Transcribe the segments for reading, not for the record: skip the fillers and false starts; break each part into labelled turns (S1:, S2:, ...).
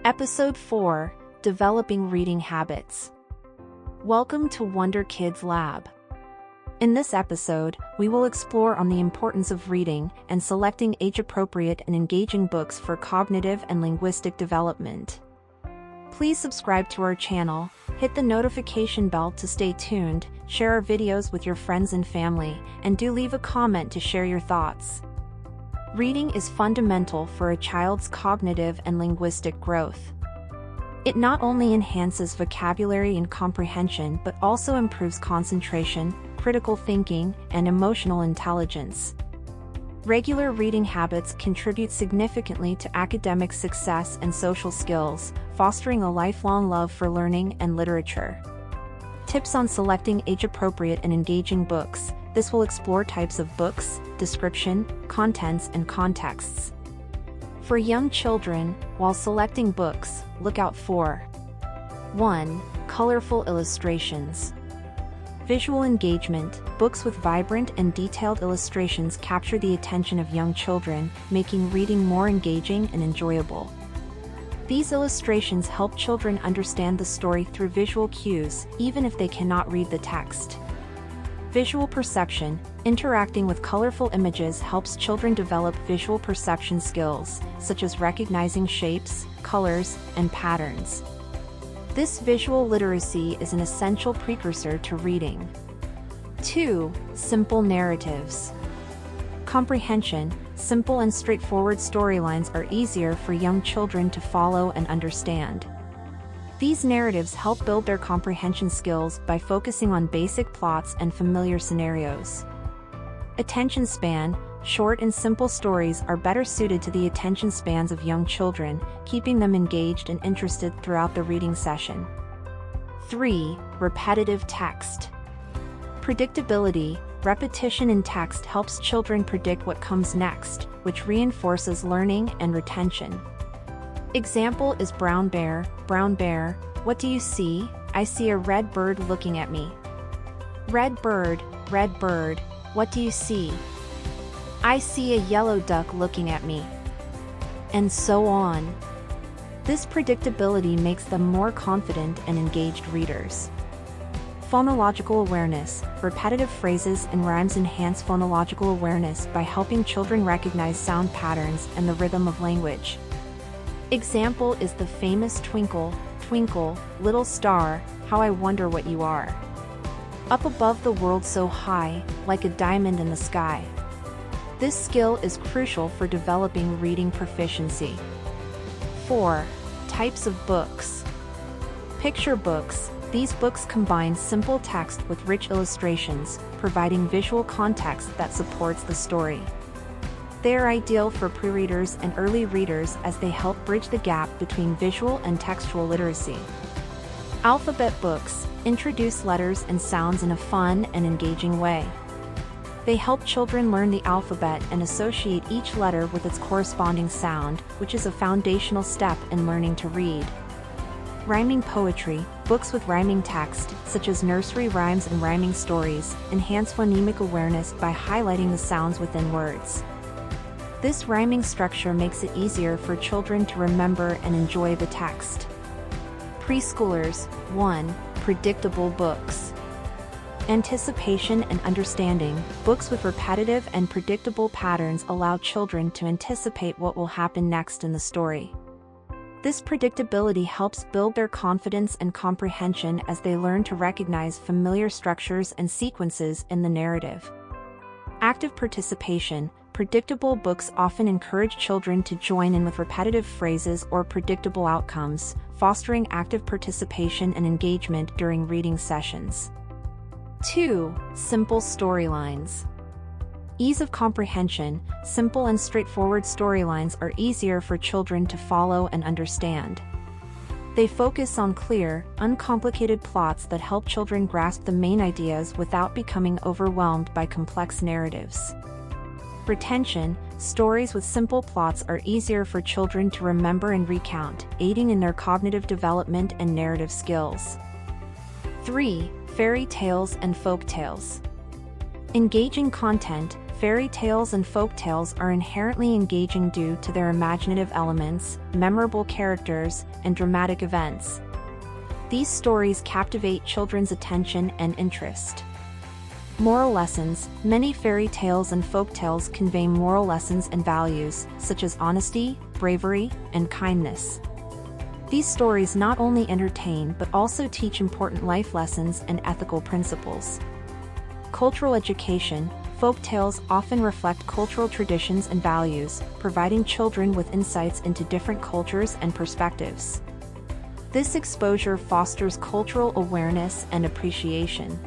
S1: Episode 4: Developing Reading Habits. Welcome to Wonder Kids Lab. In this episode, we will explore on the importance of reading and selecting age-appropriate and engaging books for cognitive and linguistic development. Please subscribe to our channel, hit the notification bell to stay tuned, share our videos with your friends and family, and do leave a comment to share your thoughts. Reading is fundamental for a child's cognitive and linguistic growth. It not only enhances vocabulary and comprehension but also improves concentration, critical thinking, and emotional intelligence. Regular reading habits contribute significantly to academic success and social skills, fostering a lifelong love for learning and literature. Tips on selecting age-appropriate and engaging books. This will explore types of books, description, contents, and contexts. For young children, while selecting books, look out for 1. Colorful illustrations. Visual engagement. Books with vibrant and detailed illustrations capture the attention of young children, making reading more engaging and enjoyable. These illustrations help children understand the story through visual cues, even if they cannot read the text. Visual perception. Interacting with colorful images helps children develop visual perception skills, such as recognizing shapes, colors, and patterns. This visual literacy is an essential precursor to reading. 2. Simple narratives. Comprehension. Simple and straightforward storylines are easier for young children to follow and understand. These narratives help build their comprehension skills by focusing on basic plots and familiar scenarios. Attention span. Short and simple stories are better suited to the attention spans of young children, keeping them engaged and interested throughout the reading session. 3. Repetitive text. Predictability. Repetition in text helps children predict what comes next, which reinforces learning and retention. Example is brown bear, what do you see? I see a red bird looking at me. Red bird, what do you see? I see a yellow duck looking at me. And so on. This predictability makes them more confident and engaged readers. Phonological awareness. Repetitive phrases and rhymes enhance phonological awareness by helping children recognize sound patterns and the rhythm of language. Example is the famous Twinkle, twinkle, little star, how I wonder what you are. Up above the world so high, like a diamond in the sky. This skill is crucial for developing reading proficiency. 4. Types of books. Picture books. These books combine simple text with rich illustrations, providing visual context that supports the story. They are ideal for pre-readers and early readers as they help bridge the gap between visual and textual literacy. Alphabet books introduce letters and sounds in a fun and engaging way. They help children learn the alphabet and associate each letter with its corresponding sound, which is a foundational step in learning to read. Rhyming poetry. Books with rhyming text, such as nursery rhymes and rhyming stories, enhance phonemic awareness by highlighting the sounds within words. This rhyming structure makes it easier for children to remember and enjoy the text. Preschoolers. 1. Predictable books. Anticipation and understanding. Books with repetitive and predictable patterns allow children to anticipate what will happen next in the story. This predictability helps build their confidence and comprehension as they learn to recognize familiar structures and sequences in the narrative. Active participation. Predictable books often encourage children to join in with repetitive phrases or predictable outcomes, fostering active participation and engagement during reading sessions. 2. Simple storylines. Ease of comprehension. Simple and straightforward storylines are easier for children to follow and understand. They focus on clear, uncomplicated plots that help children grasp the main ideas without becoming overwhelmed by complex narratives. Retention. Stories with simple plots are easier for children to remember and recount, aiding in their cognitive development and narrative skills. 3. Fairy tales and folk tales. Engaging content. Fairy tales and folk tales are inherently engaging due to their imaginative elements, memorable characters, and dramatic events. These stories captivate children's attention and interest. Moral lessons. Many fairy tales and folk tales convey moral lessons and values, such as honesty, bravery, and kindness. These stories not only entertain but also teach important life lessons and ethical principles. Cultural education. Folk tales often reflect cultural traditions and values, providing children with insights into different cultures and perspectives. This exposure fosters cultural awareness and appreciation.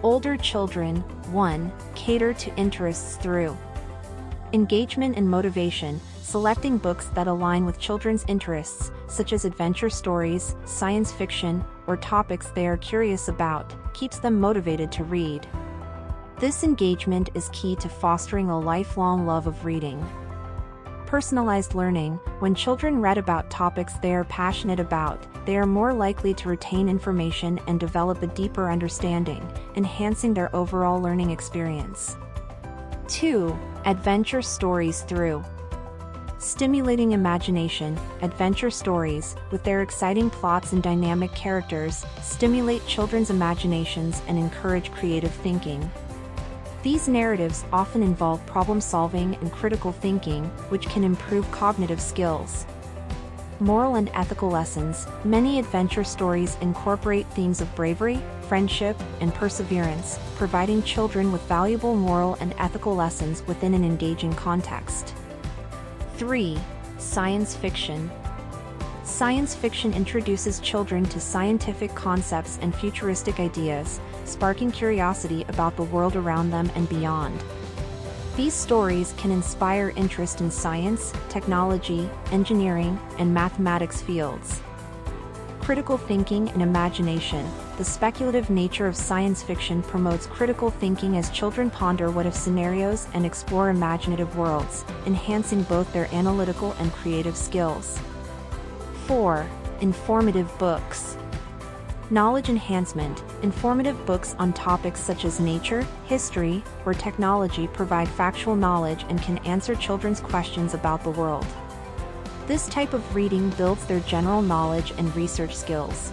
S1: Older children. 1. Cater to interests through engagement and motivation. Selecting books that align with children's interests, such as adventure stories, science fiction, or topics they are curious about, keeps them motivated to read. This engagement is key to fostering a lifelong love of reading. Personalized learning. When children read about topics they are passionate about, they are more likely to retain information and develop a deeper understanding, enhancing their overall learning experience. 2. Adventure stories through stimulating imagination. Adventure stories, with their exciting plots and dynamic characters, stimulate children's imaginations and encourage creative thinking. These narratives often involve problem-solving and critical thinking, which can improve cognitive skills. Moral and ethical lessons. Many adventure stories incorporate themes of bravery, friendship, and perseverance, providing children with valuable moral and ethical lessons within an engaging context. 3. Science fiction. Science fiction introduces children to scientific concepts and futuristic ideas, sparking curiosity about the world around them and beyond. These stories can inspire interest in science, technology, engineering, and mathematics fields. Critical thinking and imagination. The speculative nature of science fiction promotes critical thinking as children ponder what-if scenarios and explore imaginative worlds, enhancing both their analytical and creative skills. 4. Informative books. Knowledge enhancement. Informative books on topics such as nature, history, or technology provide factual knowledge and can answer children's questions about the world. This type of reading builds their general knowledge and research skills.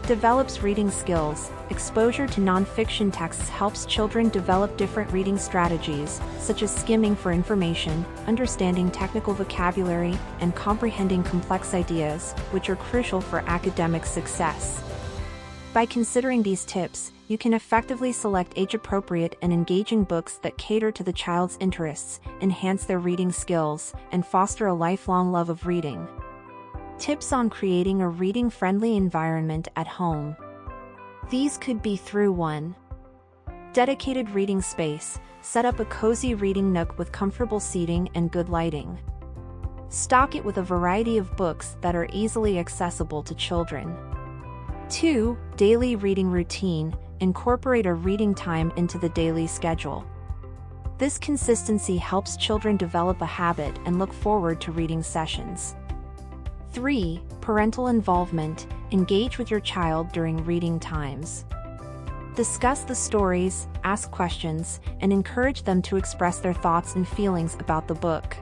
S1: Develops reading skills. Exposure to nonfiction texts helps children develop different reading strategies, such as skimming for information, understanding technical vocabulary, and comprehending complex ideas, which are crucial for academic success. By considering these tips, you can effectively select age-appropriate and engaging books that cater to the child's interests, enhance their reading skills, and foster a lifelong love of reading. Tips on creating a reading-friendly environment at home. These could be through 1. Dedicated reading space. Set up a cozy reading nook with comfortable seating and good lighting. Stock it with a variety of books that are easily accessible to children. 2. Daily reading routine. Incorporate a reading time into the daily schedule. This consistency helps children develop a habit and look forward to reading sessions. 3. Parental involvement. Engage with your child during reading times. Discuss the stories, ask questions, and encourage them to express their thoughts and feelings about the book.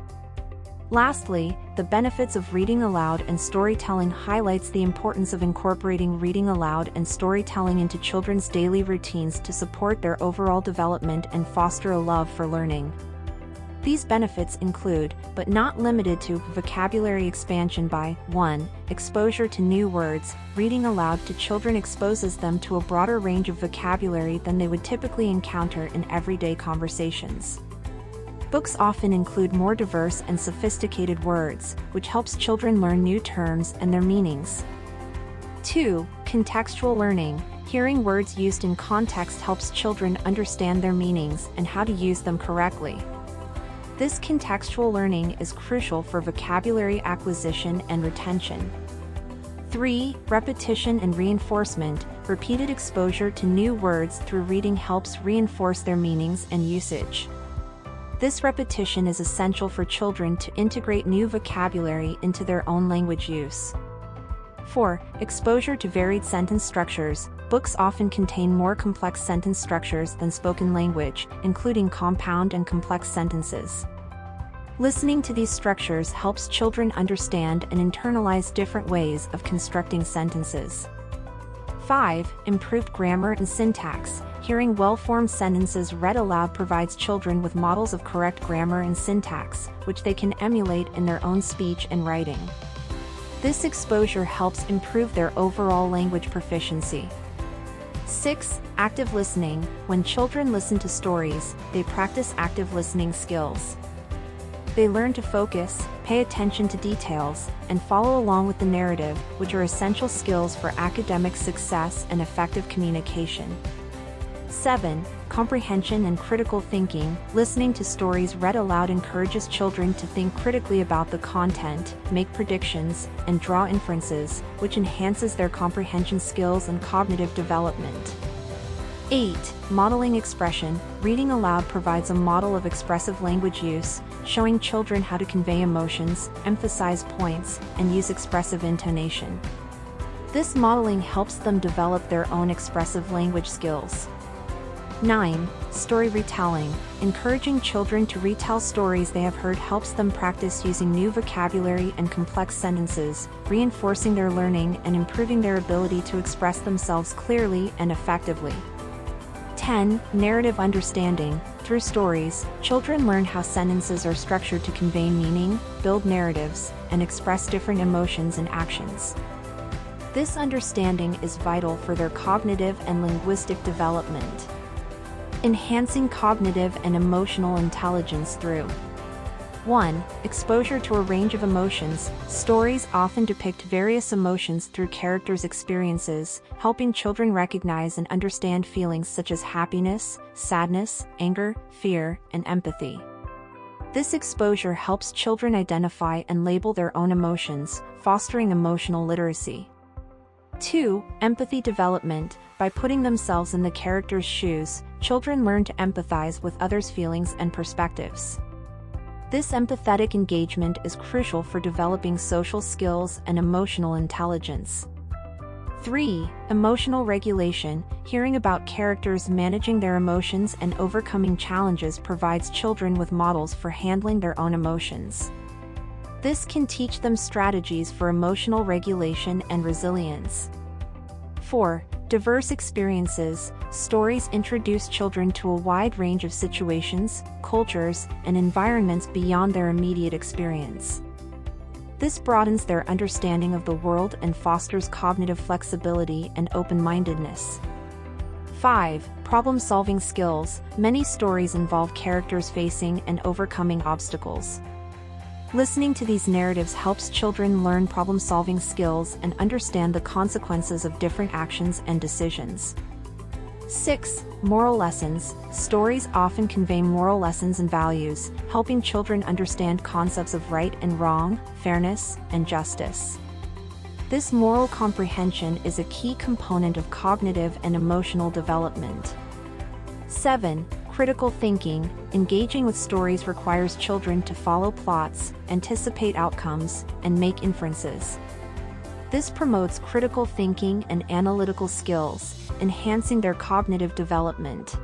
S1: Lastly, the benefits of reading aloud and storytelling highlights the importance of incorporating reading aloud and storytelling into children's daily routines to support their overall development and foster a love for learning. These benefits include, but not limited to, vocabulary expansion by 1. Exposure to new words. Reading aloud to children exposes them to a broader range of vocabulary than they would typically encounter in everyday conversations. Books often include more diverse and sophisticated words, which helps children learn new terms and their meanings. 2. Contextual learning. Hearing words used in context helps children understand their meanings and how to use them correctly. This contextual learning is crucial for vocabulary acquisition and retention. 3. Repetition and reinforcement. Repeated exposure to new words through reading helps reinforce their meanings and usage. This repetition is essential for children to integrate new vocabulary into their own language use. 4. Exposure to varied sentence structures. Books often contain more complex sentence structures than spoken language, including compound and complex sentences. Listening to these structures helps children understand and internalize different ways of constructing sentences. 5. Improved grammar and syntax. Hearing well-formed sentences read aloud provides children with models of correct grammar and syntax, which they can emulate in their own speech and writing. This exposure helps improve their overall language proficiency. 6. Active listening. When children listen to stories, they practice active listening skills. They learn to focus, pay attention to details, and follow along with the narrative, which are essential skills for academic success and effective communication. 7. Comprehension and critical thinking. Listening to stories read aloud encourages children to think critically about the content, make predictions, and draw inferences, which enhances their comprehension skills and cognitive development. 8. Modeling expression. Reading aloud provides a model of expressive language use, showing children how to convey emotions, emphasize points, and use expressive intonation. This modeling helps them develop their own expressive language skills. 9. Story retelling. Encouraging children to retell stories they have heard helps them practice using new vocabulary and complex sentences, reinforcing their learning and improving their ability to express themselves clearly and effectively. 10. Narrative understanding. Through stories, children learn how sentences are structured to convey meaning, build narratives, and express different emotions and actions. This understanding is vital for their cognitive and linguistic development. Enhancing cognitive and emotional intelligence through 1. Exposure to a range of emotions. Stories often depict various emotions through characters' experiences, helping children recognize and understand feelings such as happiness, sadness, anger, fear, and empathy. This exposure helps children identify and label their own emotions, fostering emotional literacy. 2. Empathy development. By putting themselves in the character's shoes, children learn to empathize with others' feelings and perspectives. This empathetic engagement is crucial for developing social skills and emotional intelligence. 3. Emotional regulation. Hearing about characters managing their emotions and overcoming challenges provides children with models for handling their own emotions. This can teach them strategies for emotional regulation and resilience. 4. Diverse experiences. Stories introduce children to a wide range of situations, cultures, and environments beyond their immediate experience. This broadens their understanding of the world and fosters cognitive flexibility and open-mindedness. 5. Problem-solving skills. Many stories involve characters facing and overcoming obstacles. Listening to these narratives helps children learn problem-solving skills and understand the consequences of different actions and decisions. 6. Moral lessons. Stories often convey moral lessons and values, helping children understand concepts of right and wrong, fairness, and justice. This moral comprehension is a key component of cognitive and emotional development. 7. Critical thinking. Engaging with stories requires children to follow plots, anticipate outcomes, and make inferences. This promotes critical thinking and analytical skills, enhancing their cognitive development.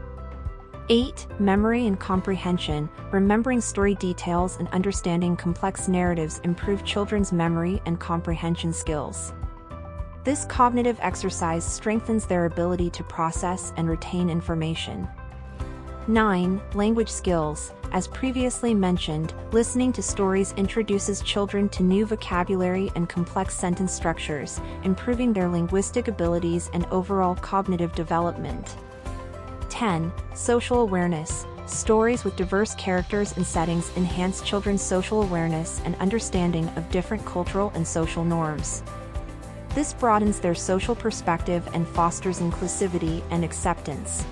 S1: 8. Memory and comprehension. Remembering story details and understanding complex narratives improve children's memory and comprehension skills. This cognitive exercise strengthens their ability to process and retain information. 9. Language skills. As previously mentioned, listening to stories introduces children to new vocabulary and complex sentence structures, improving their linguistic abilities and overall cognitive development. 10. Social awareness. Stories with diverse characters and settings enhance children's social awareness and understanding of different cultural and social norms. This broadens their social perspective and fosters inclusivity and acceptance.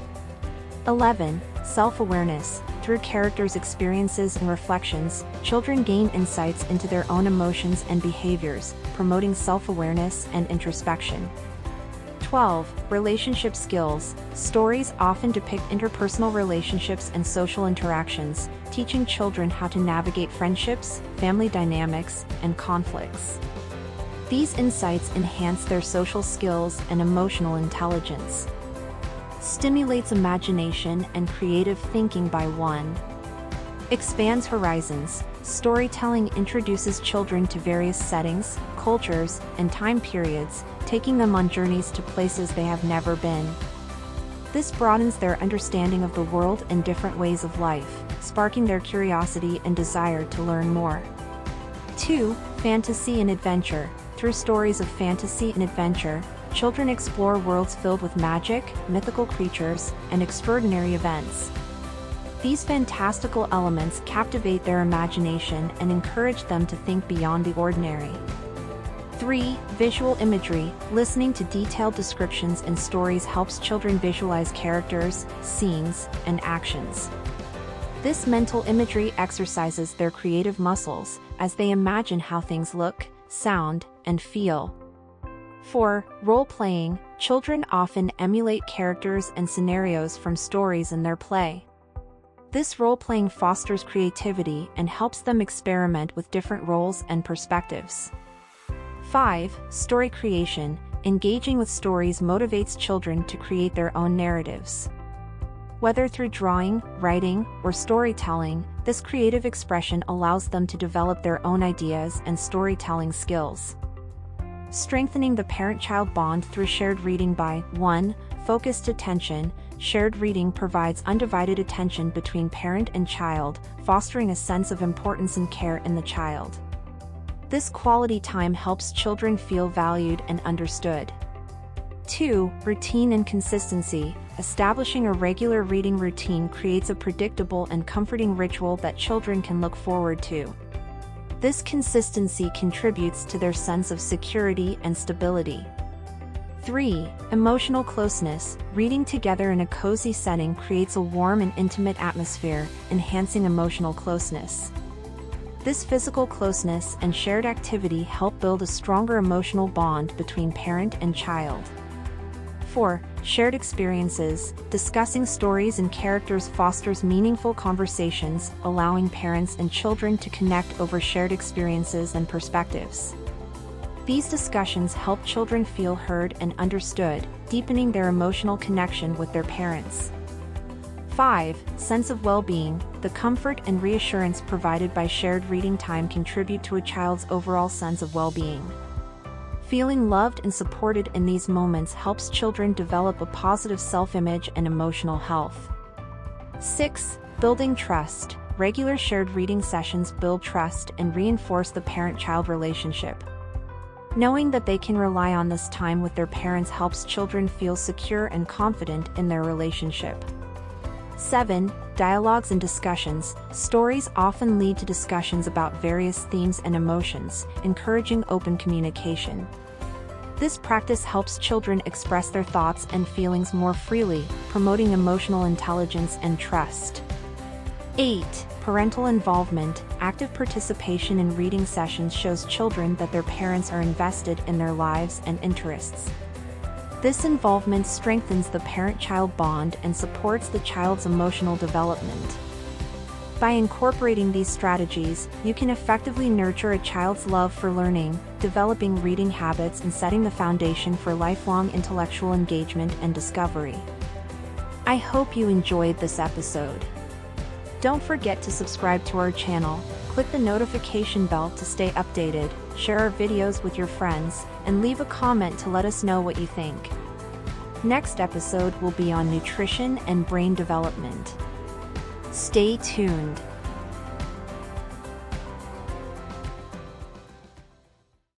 S1: 11. Self-awareness. Through characters' experiences and reflections, children gain insights into their own emotions and behaviors, promoting self-awareness and introspection. 12. Relationship skills. Stories often depict interpersonal relationships and social interactions, teaching children how to navigate friendships, family dynamics, and conflicts. These insights enhance their social skills and emotional intelligence. Stimulates imagination and creative thinking by 1. Expands horizons. Storytelling introduces children to various settings, cultures, and time periods, taking them on journeys to places they have never been. This broadens their understanding of the world and different ways of life, sparking their curiosity and desire to learn more. 2. Fantasy and adventure. Through stories of fantasy and adventure, children explore worlds filled with magic, mythical creatures, and extraordinary events. These fantastical elements captivate their imagination and encourage them to think beyond the ordinary. 3. Visual imagery. Listening to detailed descriptions in stories helps children visualize characters, scenes, and actions. This mental imagery exercises their creative muscles as they imagine how things look, sound, and feel. 4. Role-playing. Children often emulate characters and scenarios from stories in their play. This role-playing fosters creativity and helps them experiment with different roles and perspectives. 5. Story creation. Engaging with stories motivates children to create their own narratives. Whether through drawing, writing, or storytelling, this creative expression allows them to develop their own ideas and storytelling skills. Strengthening the parent-child bond through shared reading by 1. Focused attention. Shared reading provides undivided attention between parent and child, fostering a sense of importance and care in the child. This quality time helps children feel valued and understood. 2. Routine and consistency. Establishing a regular reading routine creates a predictable and comforting ritual that children can look forward to. This consistency contributes to their sense of security and stability. 3. Emotional closeness. Reading together in a cozy setting creates a warm and intimate atmosphere, enhancing emotional closeness. This physical closeness and shared activity help build a stronger emotional bond between parent and child. 4. Shared experiences. Discussing stories and characters fosters meaningful conversations, allowing parents and children to connect over shared experiences and perspectives. These discussions help children feel heard and understood, deepening their emotional connection with their parents. 5. Sense of well-being. The comfort and reassurance provided by shared reading time contribute to a child's overall sense of well-being. Feeling loved and supported in these moments helps children develop a positive self-image and emotional health. 6. Building trust. Regular shared reading sessions build trust and reinforce the parent-child relationship. Knowing that they can rely on this time with their parents helps children feel secure and confident in their relationship. 7. Dialogues and discussions. Stories often lead to discussions about various themes and emotions, encouraging open communication. This practice helps children express their thoughts and feelings more freely, promoting emotional intelligence and trust. 8. Parental involvement. Active participation in reading sessions shows children that their parents are invested in their lives and interests. This involvement strengthens the parent-child bond and supports the child's emotional development. By incorporating these strategies, you can effectively nurture a child's love for learning, developing reading habits and setting the foundation for lifelong intellectual engagement and discovery. I hope you enjoyed this episode. Don't forget to subscribe to our channel, click the notification bell to stay updated, share our videos with your friends, and leave a comment to let us know what you think. Next episode will be on nutrition and brain development. Stay tuned.